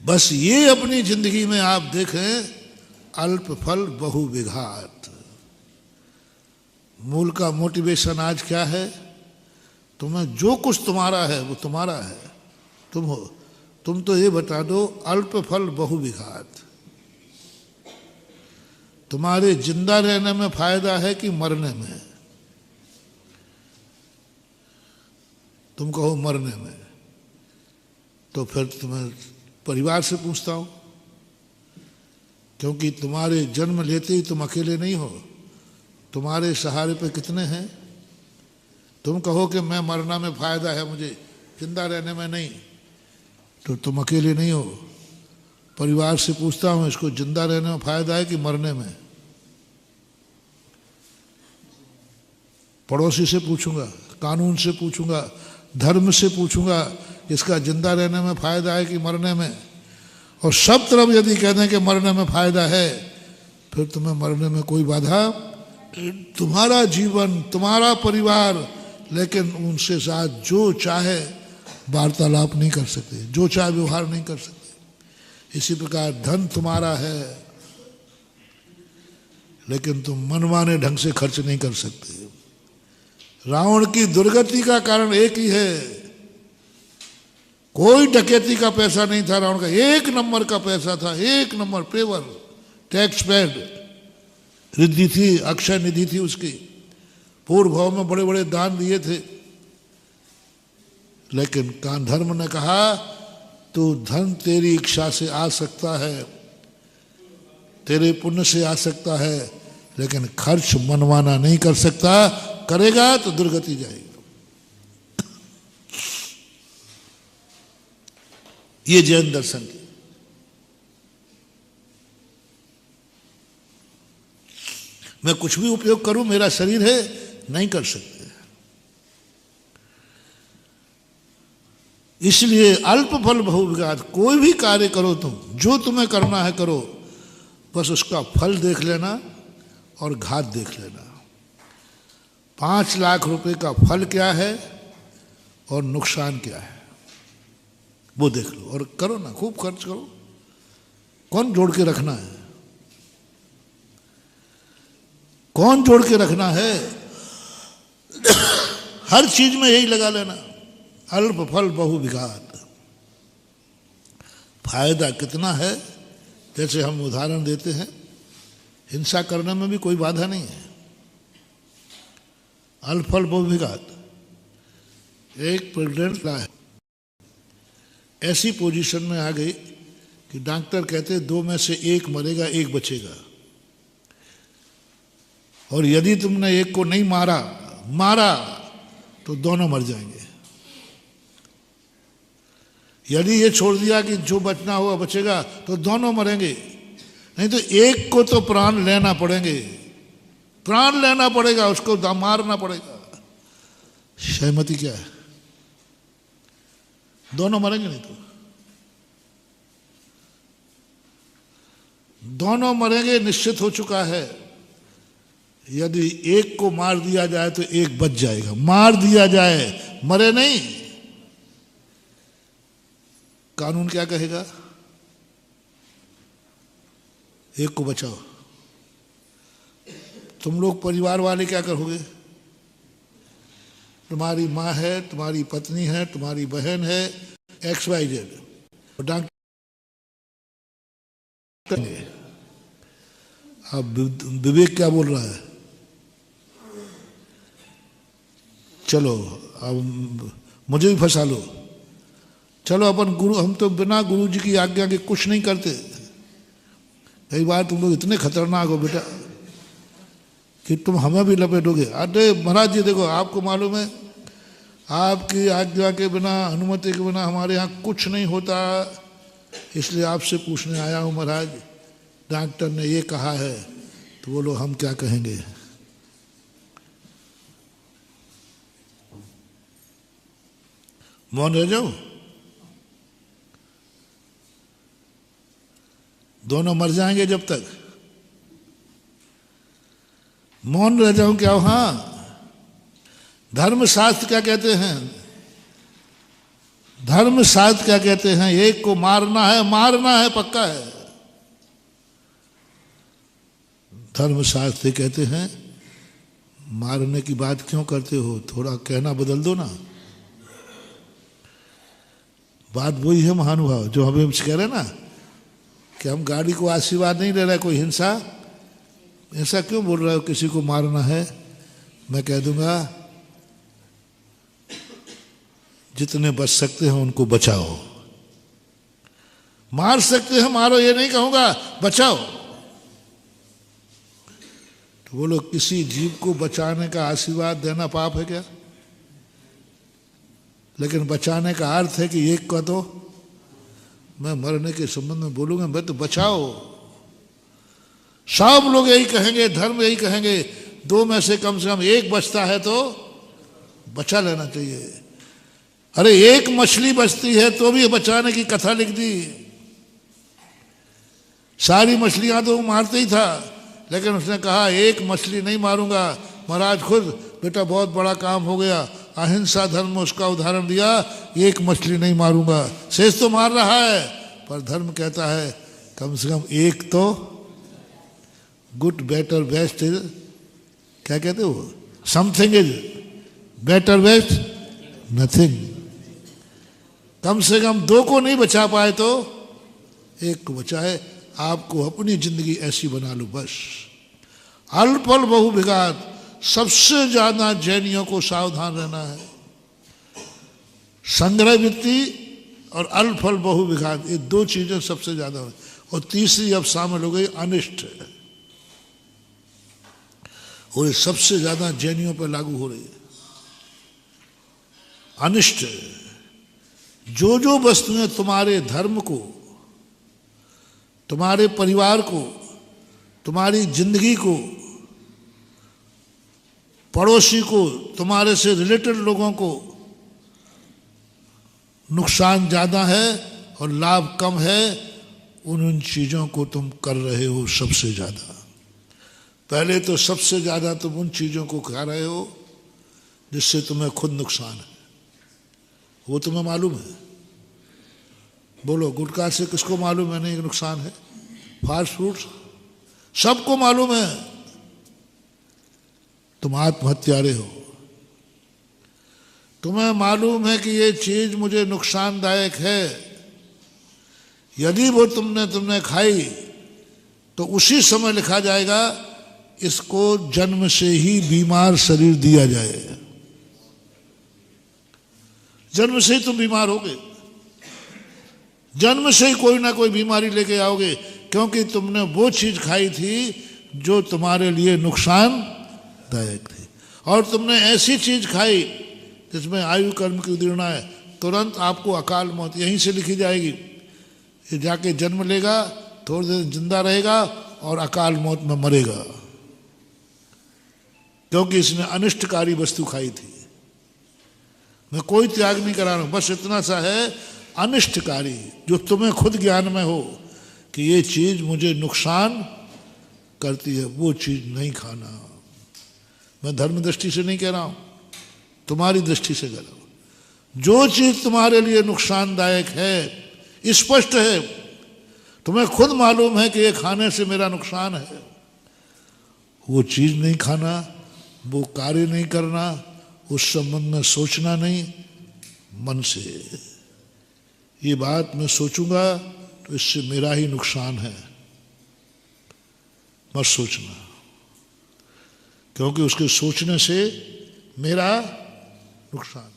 बस ये अपनी जिंदगी में आप देखें, अल्प फल बहु विघात। मूल का मोटिवेशन आज क्या है? तुम्हें जो कुछ तुम्हारा है वो तुम्हारा है, तुम हो। तुम तो ये बता दो, अल्प फल बहु विघात। तुम्हारे जिंदा रहने में फायदा है कि मरने में? तुम कहो मरने में, तो फिर तुम्हें परिवार से पूछता हूं, क्योंकि तुम्हारे जन्म लेते ही तुम अकेले नहीं हो, तुम्हारे सहारे पे कितने हैं? तुम कहो कि मैं मरना में फायदा है मुझे, जिंदा रहने में नहीं, तो तुम अकेले नहीं हो। परिवार से पूछता हूं, इसको जिंदा रहने में फायदा है कि मरने में? पड़ोसी से पूछूंगा, कानून से पूछूंगा, धर्म से पूछूंगा, इसका जिंदा रहने में फायदा है कि मरने में? और सब तरफ यदि कह दें कि मरने में फायदा है, फिर तुम्हें मरने में कोई बाधा? तुम्हारा जीवन, तुम्हारा परिवार, लेकिन उनसे साथ जो चाहे वार्तालाप नहीं कर सकते, जो चाहे व्यवहार नहीं कर सकते। इसी प्रकार धन तुम्हारा है, लेकिन तुम मनमाने ढंग से खर्च नहीं कर सकते। रावण की दुर्गति का कारण एक ही है, कोई डकैती का पैसा नहीं था रावण का, एक नंबर का पैसा था, एक नंबर पेवर, टैक्स पेड, रिद्धि थी, अक्षय निधि थी उसकी, पूर्व भाव में बड़े बड़े दान दिए थे। लेकिन कान धर्म ने कहा, तो धन तेरी इच्छा से आ सकता है, तेरे पुण्य से आ सकता है, लेकिन खर्च मनवाना नहीं कर सकता, करेगा तो दुर्गति जाएगी। ये जैन दर्शन की। मैं कुछ भी उपयोग करूं, मेरा शरीर है, नहीं कर सकते। इसलिए अल्प फल बहु विघात। कोई भी कार्य करो तुम, जो तुम्हें करना है करो, बस उसका फल देख लेना और घात देख लेना। 5 लाख रुपए का फल क्या है और नुकसान क्या है, वो देख लो और करो ना, खूब खर्च करो। कौन जोड़ के रखना है? कौन जोड़ के रखना है? हर चीज में यही लगा लेना, अल्प फल बहु विघात। फायदा कितना है? जैसे हम उदाहरण देते हैं, हिंसा करने में भी कोई बाधा नहीं है, अल्प फल बहु विघात। एक प्रेग्नेंट है, ऐसी पोजीशन में आ गई कि डॉक्टर कहते 2 में से 1 मरेगा, 1 बचेगा। और यदि तुमने एक को नहीं मारा तो दोनों मर जाएंगे। यदि ये छोड़ दिया कि जो बचना हुआ बचेगा, तो दोनों मरेंगे। नहीं तो एक को तो प्राण लेना पड़ेंगे, प्राण लेना पड़ेगा, उसको मारना पड़ेगा। सहमति क्या है? दोनों मरेंगे, नहीं तो दोनों मरेंगे, निश्चित हो चुका है। यदि एक को मार दिया जाए तो एक बच जाएगा, मार दिया जाए, मरे नहीं। कानून क्या कहेगा? एक को बचाओ। तुम लोग परिवार वाले क्या करोगे? तुम्हारी माँ है, तुम्हारी पत्नी है, तुम्हारी बहन है, XYZ, डॉक्टर। अब विवेक क्या बोल रहा है? चलो अब मुझे भी फंसा लो, चलो अपन गुरु, हम तो बिना गुरु जी की आज्ञा के कुछ नहीं करते। कई बार तुम लोग इतने खतरनाक हो बेटा कि तुम हमें भी लपेटोगे। अरे महाराज जी देखो, आपको मालूम है, आपकी आज्ञा के बिना, अनुमति के बिना हमारे यहाँ कुछ नहीं होता, इसलिए आपसे पूछने आया हूँ महाराज, डॉक्टर ने ये कहा है। तो बोलो हम क्या कहेंगे? मौन रह जाओ? दोनों मर जाएंगे जब तक। मौन रह जाऊं क्या? हाँ, धर्मशास्त्र क्या कहते हैं? धर्मशास्त्र क्या कहते हैं? एक को मारना है पक्का है। धर्मशास्त्र कहते हैं मारने की बात क्यों करते हो, थोड़ा कहना बदल दो ना। बात वही है महानुभाव जो हमें कह रहे ना कि हम गाड़ी को आशीर्वाद नहीं दे रहे, कोई हिंसा ऐसा क्यों बोल रहे हो किसी को मारना है। मैं कह दूंगा जितने बच सकते हैं उनको बचाओ, मार सकते हैं मारो, ये नहीं कहूंगा, बचाओ। तो बोलो किसी जीव को बचाने का आशीर्वाद देना पाप है क्या? लेकिन बचाने का अर्थ है कि एक का तो मैं मरने के संबंध में बोलूंगा, मैं तो बचाओ। सब लोग यही कहेंगे, धर्म यही कहेंगे, दो में से कम एक बचता है तो बचा लेना चाहिए। अरे एक मछली बचती है तो भी बचाने की कथा लिख दी। सारी मछलियां तो मारते ही था, लेकिन उसने कहा एक मछली नहीं मारूंगा। महाराज खुद बेटा बहुत बड़ा काम हो गया, अहिंसा धर्म में उसका उदाहरण दिया, एक मछली नहीं मारूंगा। शेष तो मार रहा है, पर धर्म कहता है कम से कम एक तो, गुड बेटर बेस्ट इज, क्या कहते हो, something is better best nothing. कम से कम दो को नहीं बचा पाए तो एक को बचाए। आपको अपनी जिंदगी ऐसी बना लो बस। अल्पल बहुविघात, सबसे ज्यादा जैनियों को सावधान रहना है। संग्रह वृत्ति और अल्पल बहुविघात, ये दो चीजें सबसे ज्यादा हो। और तीसरी अब शामिल हो गई अनिष्ट, और ये सबसे ज्यादा जैनियों पर लागू हो रही है। अनिष्ट, जो वस्तुएं तुम्हारे धर्म को, तुम्हारे परिवार को, तुम्हारी जिंदगी को, पड़ोसी को, तुम्हारे से रिलेटेड लोगों को नुकसान ज्यादा है और लाभ कम है, उन चीजों को तुम कर रहे हो सबसे ज्यादा। पहले तो सबसे ज्यादा तुम उन चीजों को खा रहे हो जिससे तुम्हें खुद नुकसान है, वो तुम्हें मालूम है। बोलो गुटखा से किसको मालूम है नहीं नुकसान है? फास्ट फूड्स सबको मालूम है। तुम आत्महत्यारे हो, तुम्हें मालूम है कि ये चीज मुझे नुकसानदायक है। यदि वो तुमने खाई तो उसी समय लिखा जाएगा इसको जन्म से ही बीमार शरीर दिया जाए। जन्म से ही तुम बीमार होगे, जन्म से ही कोई ना कोई बीमारी लेके आओगे, क्योंकि तुमने वो चीज खाई थी जो तुम्हारे लिए नुकसानदायक थी। और तुमने ऐसी चीज खाई जिसमें आयु कर्म की उदीर्णा है, तुरंत आपको अकाल मौत यहीं से लिखी जाएगी। ये जाके जन्म लेगा, थोड़ी देर जिंदा रहेगा और अकाल मौत में मरेगा, क्योंकि इसने अनिष्टकारी वस्तु खाई थी। मैं कोई त्याग नहीं करा रहा हूं, बस इतना सा है अनिष्टकारी, जो तुम्हें खुद ज्ञान में हो कि ये चीज मुझे नुकसान करती है, वो चीज नहीं खाना। मैं धर्म दृष्टि से नहीं कह रहा हूं, तुम्हारी दृष्टि से कह रहा हूं। जो चीज तुम्हारे लिए नुकसानदायक है, स्पष्ट है, तुम्हें खुद मालूम है कि ये खाने से मेरा नुकसान है, वो चीज नहीं खाना, वो कार्य नहीं करना, उस संबंध में सोचना नहीं मन से। ये बात मैं सोचूंगा तो इससे मेरा ही नुकसान है, मत सोचना, क्योंकि उसके सोचने से मेरा नुकसान।